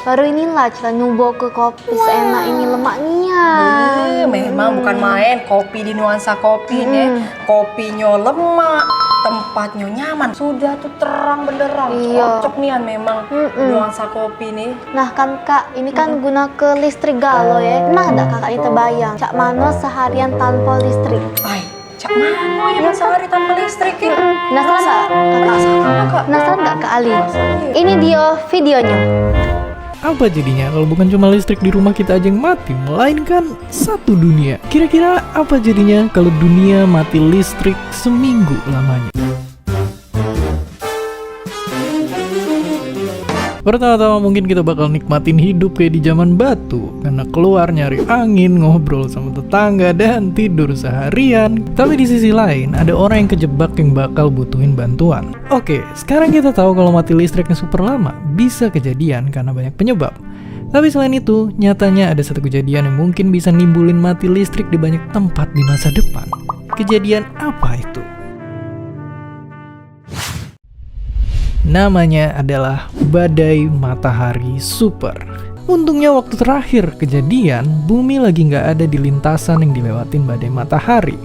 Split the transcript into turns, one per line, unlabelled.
Baru inilah kita nyoba ke kopi seenak ini lemaknya.
Memang bukan main kopi di Nuansa Kopi nih. Kopinya lemak, tempatnya nyaman, sudah tuh terang benderang.
Iya.
Cocok nian memang Nuansa Kopi nih.
Nah kan kak, ini kan guna ke listrik galau ya. Nah ada kakak ini terbayang, cak mano seharian tanpa listrik.
Ay, cak mano ya sehari tanpa listrik ya?
Penasaran nggak kakak? Penasaran nggak kak Ali? Ini dia videonya.
Apa jadinya kalau bukan cuma listrik di rumah kita aja yang mati, melainkan satu dunia? Kira-kira apa jadinya kalau dunia mati listrik seminggu lamanya? Pertama-tama mungkin kita bakal nikmatin hidup kayak di zaman batu, karena keluar nyari angin, ngobrol sama tetangga, dan tidur seharian. Tapi di sisi lain, ada orang yang kejebak yang bakal butuhin bantuan. Oke, sekarang kita tahu kalau mati listriknya super lama, bisa kejadian karena banyak penyebab. Tapi selain itu, nyatanya ada satu kejadian yang mungkin bisa nimbulin mati listrik di banyak tempat di masa depan. Kejadian apa itu? Namanya adalah badai matahari super. Untungnya waktu terakhir kejadian, bumi lagi nggak ada di lintasan yang dilewatin badai matahari.